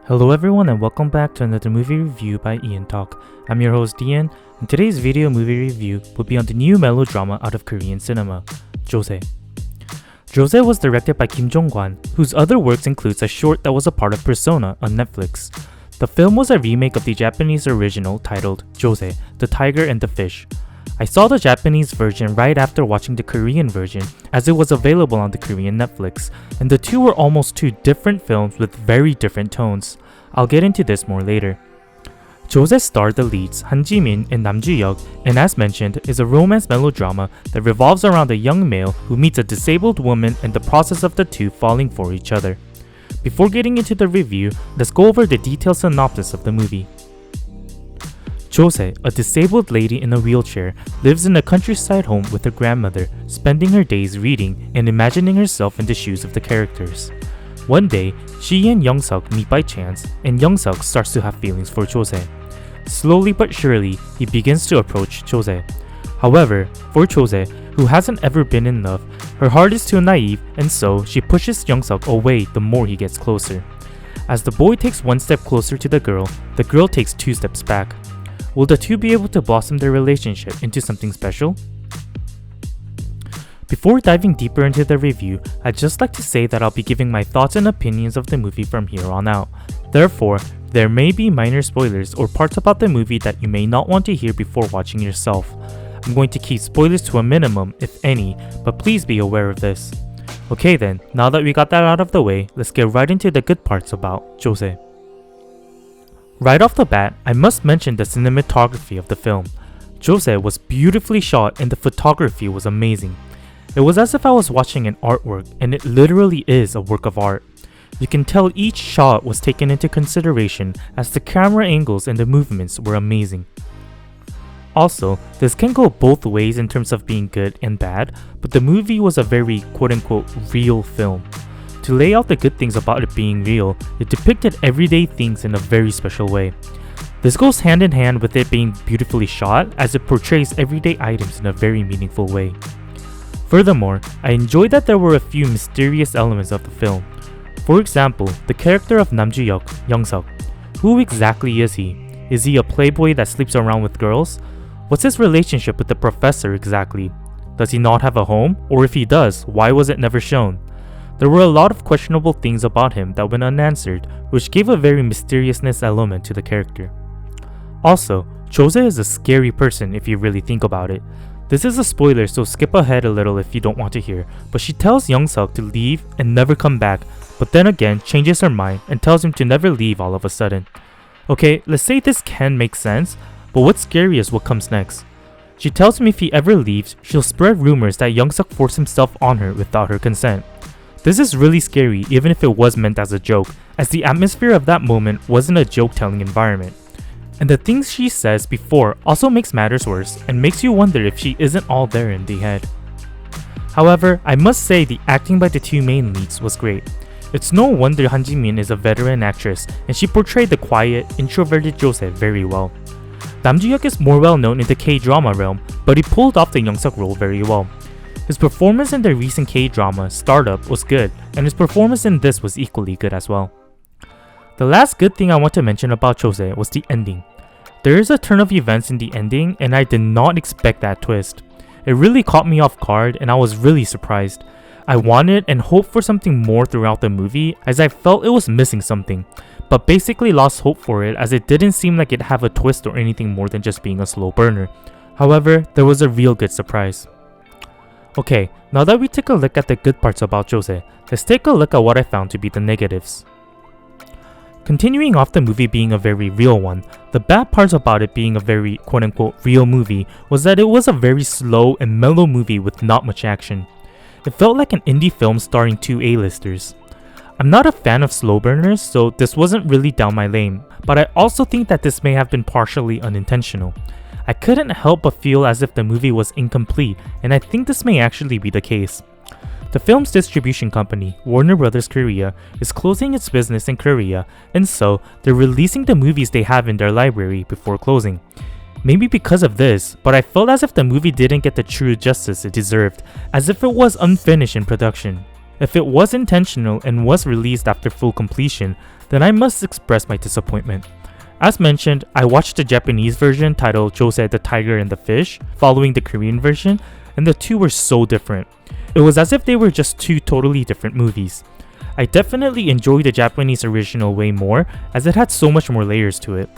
Hello everyone and welcome back to another movie review by EonTalk. I'm your host Ian, and today's video movie review will be on the new melodrama out of Korean cinema, Josée. Josée was directed by Kim Jong-kwan, whose other works includes a short that was a part of Persona on Netflix. The film was a remake of the Japanese original titled Josée, the Tiger and the Fish. I saw the Japanese version right after watching the Korean version as it was available on the Korean Netflix, and the two were almost two different films with very different tones. I'll get into this more later. Josée starred the leads Han Ji-min and Nam Joo-Hyuk, and as mentioned, is a romance melodrama that revolves around a young male who meets a disabled woman and the process of the two falling for each other. Before getting into the review, let's go over the detailed synopsis of the movie. Josée, a disabled lady in a wheelchair, lives in a countryside home with her grandmother, spending her days reading and imagining herself in the shoes of the characters. One day, she and Young-suk meet by chance, and Young-suk starts to have feelings for Josée. Slowly but surely, he begins to approach Josée. However, for Josée, who hasn't ever been in love, her heart is too naive, and so she pushes Young-suk away the more he gets closer. As the boy takes one step closer to the girl takes two steps back. Will the two be able to blossom their relationship into something special? Before diving deeper into the review, I'd just like to say that I'll be giving my thoughts and opinions of the movie from here on out. Therefore, there may be minor spoilers or parts about the movie that you may not want to hear before watching yourself. I'm going to keep spoilers to a minimum, if any, but please be aware of this. Okay then, now that we got that out of the way, let's get right into the good parts about Josée. Right off the bat, I must mention the cinematography of the film. Josée was beautifully shot and the photography was amazing. It was as if I was watching an artwork, and it literally is a work of art. You can tell each shot was taken into consideration as the camera angles and the movements were amazing. Also, this can go both ways in terms of being good and bad, but the movie was a very quote-unquote real film. To lay out the good things about it being real, it depicted everyday things in a very special way. This goes hand in hand with it being beautifully shot, as it portrays everyday items in a very meaningful way. Furthermore, I enjoyed that there were a few mysterious elements of the film. For example, the character of Nam Joo-Hyuk, Young-suk. Who exactly is he? Is he a playboy that sleeps around with girls? What's his relationship with the professor exactly? Does he not have a home? Or if he does, why was it never shown? There were a lot of questionable things about him that went unanswered, which gave a very mysteriousness element to the character. Also, Josée is a scary person if you really think about it. This is a spoiler, so skip ahead a little if you don't want to hear, but she tells Young-suk to leave and never come back, but then again changes her mind and tells him to never leave all of a sudden. Okay, let's say this can make sense, but what's scary is what comes next. She tells him if he ever leaves, she'll spread rumors that Young-suk forced himself on her without her consent. This is really scary even if it was meant as a joke, as the atmosphere of that moment wasn't a joke-telling environment. And the things she says before also makes matters worse and makes you wonder if she isn't all there in the head. However, I must say the acting by the two main leads was great. It's no wonder Han Ji-min is a veteran actress and she portrayed the quiet, introverted Josée very well. Nam Joo-hyuk is more well known in the K-drama realm, but he pulled off the Young-suk role very well. His performance in the recent K-drama, Startup, was good, and his performance in this was equally good as well. The last good thing I want to mention about Josée was the ending. There is a turn of events in the ending, and I did not expect that twist. It really caught me off guard, and I was really surprised. I wanted and hoped for something more throughout the movie, as I felt it was missing something, but basically lost hope for it as it didn't seem like it'd have a twist or anything more than just being a slow burner. However, there was a real good surprise. Okay, now that we took a look at the good parts about Josée, let's take a look at what I found to be the negatives. Continuing off the movie being a very real one, the bad parts about it being a very quote-unquote real movie was that it was a very slow and mellow movie with not much action. It felt like an indie film starring two A-listers. I'm not a fan of slow burners, so this wasn't really down my lane, but I also think that this may have been partially unintentional. I couldn't help but feel as if the movie was incomplete, and I think this may actually be the case. The film's distribution company, Warner Bros. Korea, is closing its business in Korea, and so they're releasing the movies they have in their library before closing. Maybe because of this, but I felt as if the movie didn't get the true justice it deserved, as if it was unfinished in production. If it was intentional and was released after full completion, then I must express my disappointment. As mentioned, I watched the Japanese version titled Josée, the Tiger and the Fish, following the Korean version, and the two were so different. It was as if they were just two totally different movies. I definitely enjoyed the Japanese original way more, as it had so much more layers to it.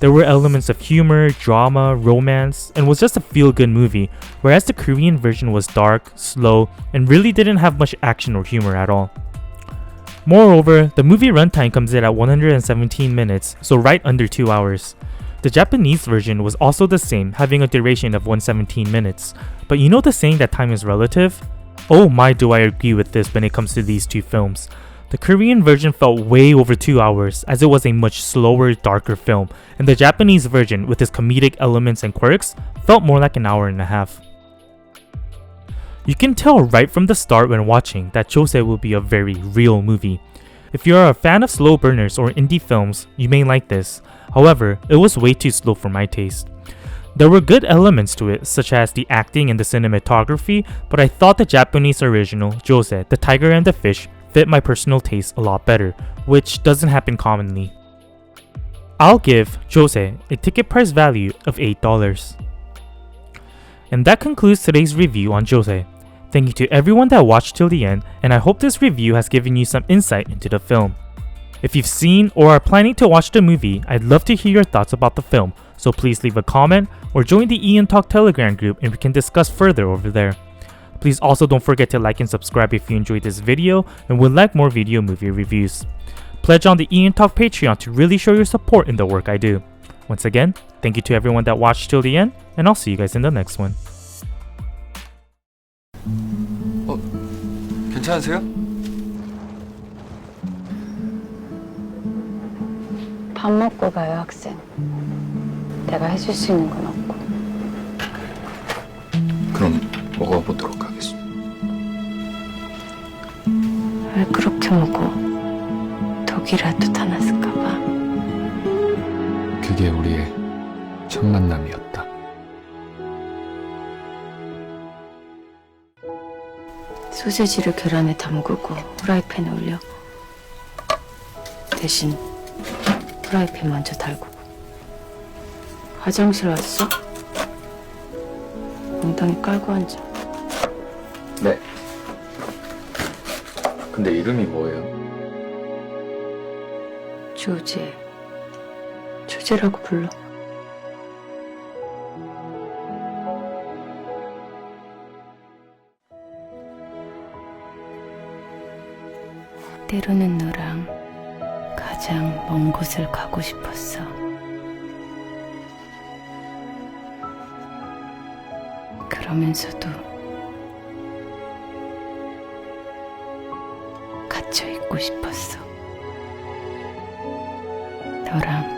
There were elements of humor, drama, romance, and was just a feel-good movie, whereas the Korean version was dark, slow, and really didn't have much action or humor at all. Moreover, the movie runtime comes in at 117 minutes, so right under 2 hours. The Japanese version was also the same, having a duration of 117 minutes, but you know the saying that time is relative? Oh my, do I agree with this when it comes to these two films. The Korean version felt way over 2 hours, as it was a much slower, darker film, and the Japanese version, with its comedic elements and quirks, felt more like an hour and a half. You can tell right from the start when watching that Josée will be a very real movie. If you are a fan of slow burners or indie films, you may like this. However, it was way too slow for my taste. There were good elements to it, such as the acting and the cinematography, but I thought the Japanese original, Josée, the Tiger and the Fish, fit my personal taste a lot better, which doesn't happen commonly. I'll give Josée a ticket price value of $8. And that concludes today's review on Josée. Thank you to everyone that watched till the end, and I hope this review has given you some insight into the film. If you've seen or are planning to watch the movie, I'd love to hear your thoughts about the film, so please leave a comment or join the EonTalk Telegram group and we can discuss further over there. Please also don't forget to like and subscribe if you enjoyed this video and would like more video movie reviews. Pledge on the EonTalk Patreon to really show your support in the work I do. Once again, thank you to everyone that watched till the end, and I'll see you guys in the next one. 괜찮으세요? 밥 먹고 가요, 학생. 내가 해줄 수 있는 건 없고. 그럼 먹어보도록 하겠습니다. 왜 그렇게 먹어? 독이라도 다 났을까 봐. 그게 우리의 첫 만남이었다. 소세지를 계란에 담그고 프라이팬에 올려. 대신 프라이팬 먼저 달구고. 화장실 왔어? 엉덩이 깔고 앉아. 네. 근데 이름이 뭐예요? 조제. 조제라고 불러. 때로는 너랑 가장 먼 곳을 가고 싶었어. 그러면서도 갇혀 있고 싶었어. 너랑